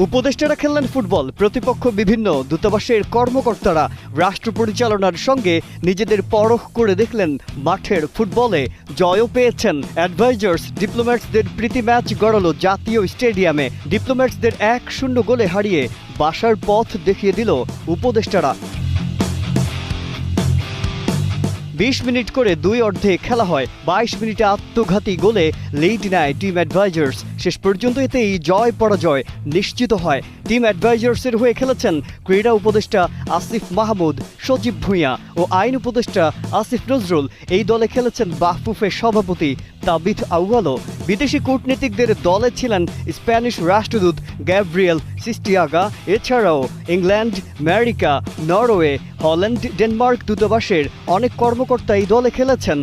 উপদেষ্টারা খেললেন ফুটবল, প্রতিপক্ষ বিভিন্ন দূতাবাসের কর্মকর্তারা রাষ্ট্র পরিচালনার সঙ্গে নিজেদের পরখ করে দেখলেন মাঠের ফুটবলে। জয়ও পেয়েছেন অ্যাডভাইজার্স। ডিপ্লোম্যাটসদের প্রীতি ম্যাচ গড়াল জাতীয় স্টেডিয়ামে। ডিপ্লোম্যাটসদের 1-0 গোলে হারিয়ে বাসার পথ দেখিয়ে দিল উপদেষ্টারা। 20 মিনিট করে দুই অর্ধে খেলা হয়। 22 মিনিটে আত্মঘাতী গোলে লিড নেয় টিম অ্যাডভাইজার্স। শেষ পর্যন্ত এতেই জয় পরাজয় নিশ্চিত হয়। টিম অ্যাডভাইজার্সের হয়ে খেলেছেন ক্রীড়া উপদেষ্টা আসিফ মাহমুদ, সজীব ভুঁইয়া ও আইন উপদেষ্টা আসিফ নজরুল। এই দলে খেলেছেন বাফুফের সভাপতি তাবিথ আউয়ালও। বিদেশি কূটনীতিকদের দলে ছিলেন স্প্যানিশ রাষ্ট্রদূত গ্যাব্রিয়েল সিস্টিয়াগা। এছাড়াও England, America, Norway, Holland, Denmark দূতাবাসের অনেক কর্মকর্তা এই দলে খেলেছেন।